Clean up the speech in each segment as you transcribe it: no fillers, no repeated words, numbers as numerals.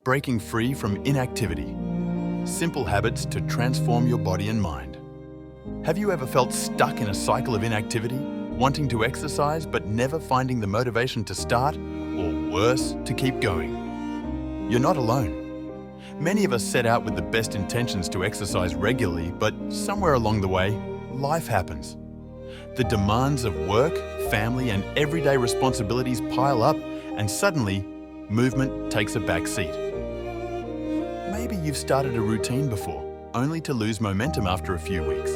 Breaking free from inactivity. Simple habits to transform your body and mind. Have you ever felt stuck in a cycle of inactivity, wanting to exercise but never finding the motivation to start, or worse, to keep going? You're not alone. Many of us set out with the best intentions to exercise regularly, but somewhere along the way, life happens. The demands of work, family, and everyday responsibilities pile up, and suddenly, movement takes a back seat. Maybe you've started a routine before, only to lose momentum after a few weeks.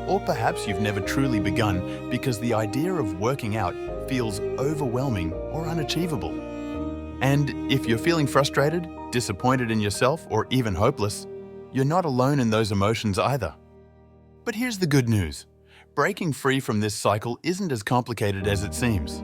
Or perhaps you've never truly begun because the idea of working out feels overwhelming or unachievable. And if you're feeling frustrated, disappointed in yourself, or even hopeless, you're not alone in those emotions either. But here's the good news. Breaking free from this cycle isn't as complicated as it seems.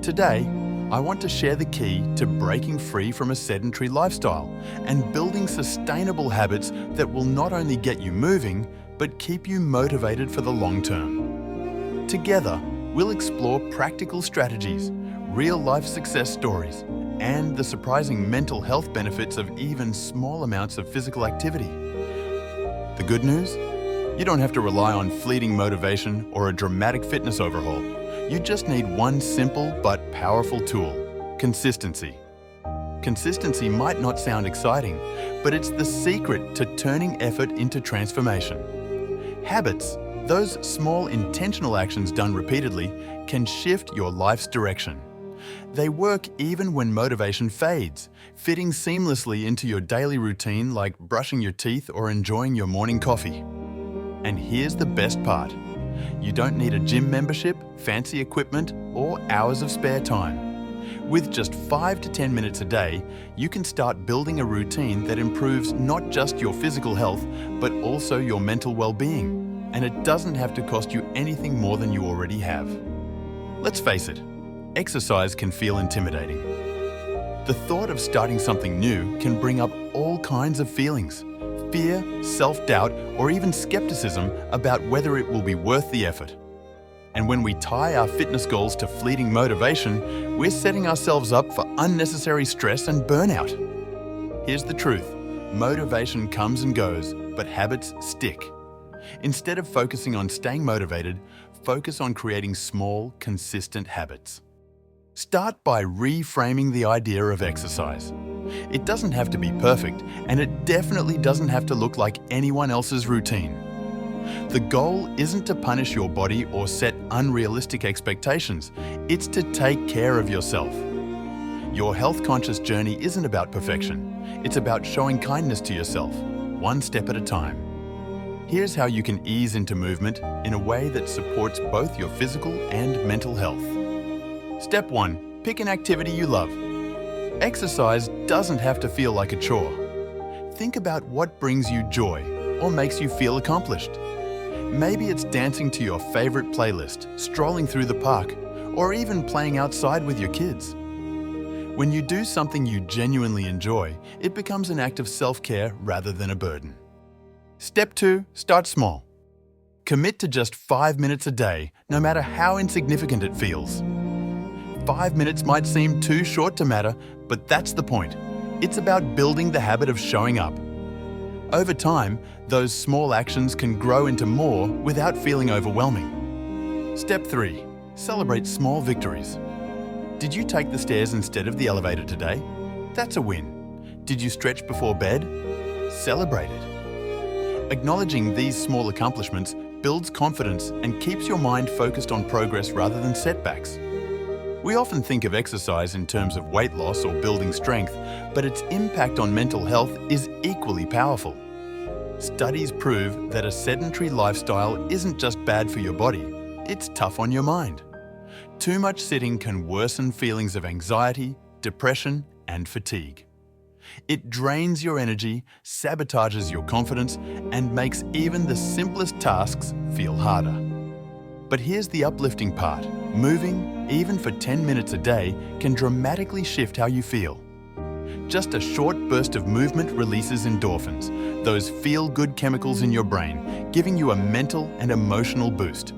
Today, I want to share the key to breaking free from a sedentary lifestyle and building sustainable habits that will not only get you moving, but keep you motivated for the long term. Together, we'll explore practical strategies, real-life success stories, and the surprising mental health benefits of even small amounts of physical activity. The good news? You don't have to rely on fleeting motivation or a dramatic fitness overhaul. You just need one simple but powerful tool: consistency. Consistency might not sound exciting, but it's the secret to turning effort into transformation. Habits, those small intentional actions done repeatedly, can shift your life's direction. They work even when motivation fades, fitting seamlessly into your daily routine like brushing your teeth or enjoying your morning coffee. And here's the best part. You don't need a gym membership, fancy equipment, or hours of spare time. With just 5 to 10 minutes a day, you can start building a routine that improves not just your physical health, but also your mental well-being. And it doesn't have to cost you anything more than you already have. Let's face it, exercise can feel intimidating. The thought of starting something new can bring up all kinds of feelings: fear, self-doubt, or even skepticism about whether it will be worth the effort. And when we tie our fitness goals to fleeting motivation, we're setting ourselves up for unnecessary stress and burnout. Here's the truth. Motivation comes and goes, but habits stick. Instead of focusing on staying motivated, focus on creating small, consistent habits. Start by reframing the idea of exercise. It doesn't have to be perfect, and it definitely doesn't have to look like anyone else's routine. The goal isn't to punish your body or set unrealistic expectations. It's to take care of yourself. Your health-conscious journey isn't about perfection. It's about showing kindness to yourself, one step at a time. Here's how you can ease into movement in a way that supports both your physical and mental health. Step 1. Pick an activity you love. Exercise doesn't have to feel like a chore. Think about what brings you joy or makes you feel accomplished. Maybe it's dancing to your favorite playlist, strolling through the park, or even playing outside with your kids. When you do something you genuinely enjoy, it becomes an act of self-care rather than a burden. Step 2. Start small. Commit to just 5 minutes a day, no matter how insignificant it feels. 5 minutes might seem too short to matter, but that's the point. It's about building the habit of showing up. Over time, those small actions can grow into more without feeling overwhelming. Step 3. Celebrate small victories. Did you take the stairs instead of the elevator today? That's a win. Did you stretch before bed? Celebrate it. Acknowledging these small accomplishments builds confidence and keeps your mind focused on progress rather than setbacks. We often think of exercise in terms of weight loss or building strength, but its impact on mental health is equally powerful. Studies prove that a sedentary lifestyle isn't just bad for your body, it's tough on your mind. Too much sitting can worsen feelings of anxiety, depression, and fatigue. It drains your energy, sabotages your confidence, and makes even the simplest tasks feel harder. But here's the uplifting part. Moving, even for 10 minutes a day, can dramatically shift how you feel. Just a short burst of movement releases endorphins, those feel-good chemicals in your brain, giving you a mental and emotional boost.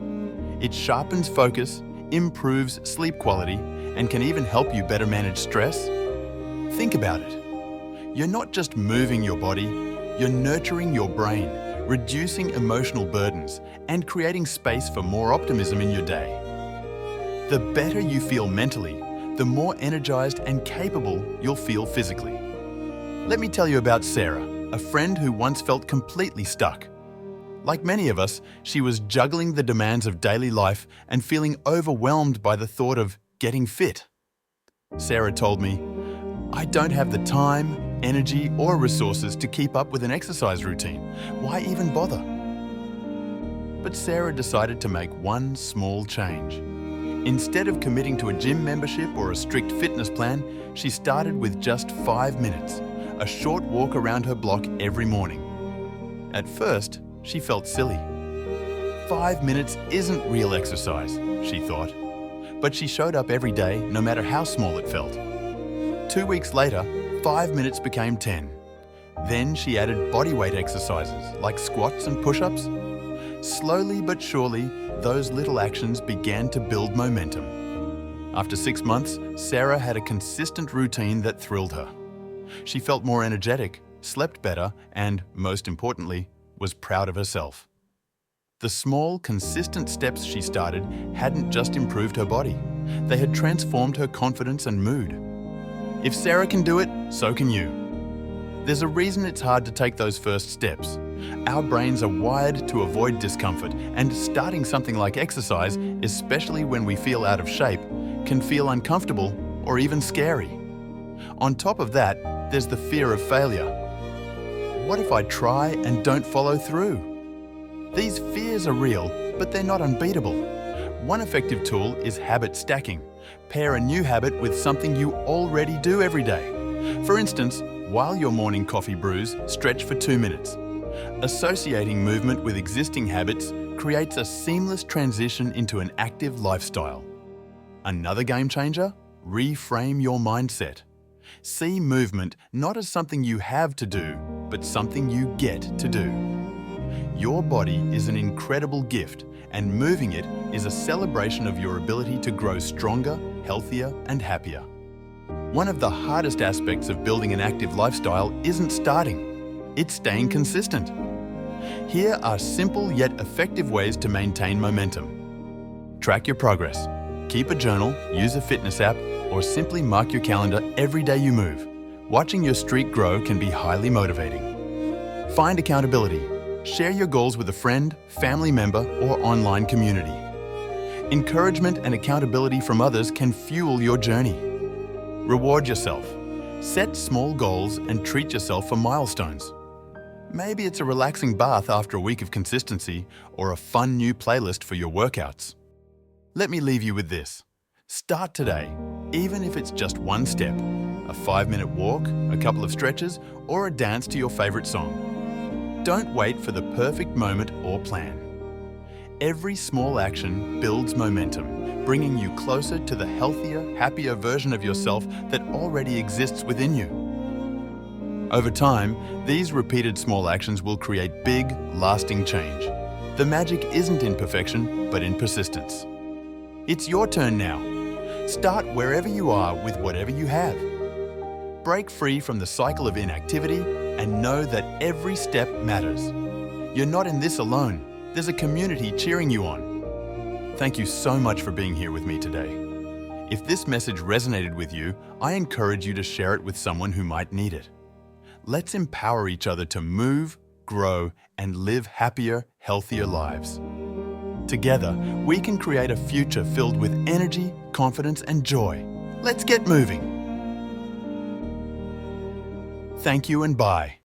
It sharpens focus, improves sleep quality, and can even help you better manage stress. Think about it. You're not just moving your body, you're nurturing your brain, reducing emotional burdens, and creating space for more optimism in your day. The better you feel mentally, the more energized and capable you'll feel physically. Let me tell you about Sarah, a friend who once felt completely stuck. Like many of us, she was juggling the demands of daily life and feeling overwhelmed by the thought of getting fit. Sarah told me, "I don't have the time, energy, or resources to keep up with an exercise routine. Why even bother?" But Sarah decided to make one small change. Instead of committing to a gym membership or a strict fitness plan, she started with just 5 minutes, a short walk around her block every morning. At first, she felt silly. 5 minutes isn't real exercise, she thought. But she showed up every day, no matter how small it felt. 2 weeks later, 5 minutes became 10. Then she added bodyweight exercises like squats and push-ups. Slowly but surely, those little actions began to build momentum. After 6 months, Sarah had a consistent routine that thrilled her. She felt more energetic, slept better, and, most importantly, was proud of herself. The small, consistent steps she started hadn't just improved her body. They had transformed her confidence and mood. If Sarah can do it, so can you. There's a reason it's hard to take those first steps. Our brains are wired to avoid discomfort, and starting something like exercise, especially when we feel out of shape, can feel uncomfortable or even scary. On top of that, there's the fear of failure. What if I try and don't follow through? These fears are real, but they're not unbeatable. One effective tool is habit stacking. Pair a new habit with something you already do every day. For instance, while your morning coffee brews, stretch for 2 minutes. Associating movement with existing habits creates a seamless transition into an active lifestyle. Another game changer? Reframe your mindset. See movement not as something you have to do, but something you get to do. Your body is an incredible gift, and moving it is a celebration of your ability to grow stronger, healthier, and happier. One of the hardest aspects of building an active lifestyle isn't starting, it's staying consistent. Here are simple yet effective ways to maintain momentum. Track your progress. Keep a journal, use a fitness app, or simply mark your calendar every day you move. Watching your streak grow can be highly motivating. Find accountability. Share your goals with a friend, family member, or online community. Encouragement and accountability from others can fuel your journey. Reward yourself. Set small goals and treat yourself for milestones. Maybe it's a relaxing bath after a week of consistency, or a fun new playlist for your workouts. Let me leave you with this. Start today, even if it's just one step. A 5-minute walk, a couple of stretches, or a dance to your favorite song. Don't wait for the perfect moment or plan. Every small action builds momentum, bringing you closer to the healthier, happier version of yourself that already exists within you. Over time, these repeated small actions will create big, lasting change. The magic isn't in perfection, but in persistence. It's your turn now. Start wherever you are with whatever you have. Break free from the cycle of inactivity and know that every step matters. You're not in this alone. There's a community cheering you on. Thank you so much for being here with me today. If this message resonated with you, I encourage you to share it with someone who might need it. Let's empower each other to move, grow, and live happier, healthier lives. Together, we can create a future filled with energy, confidence, and joy. Let's get moving. Thank you and bye.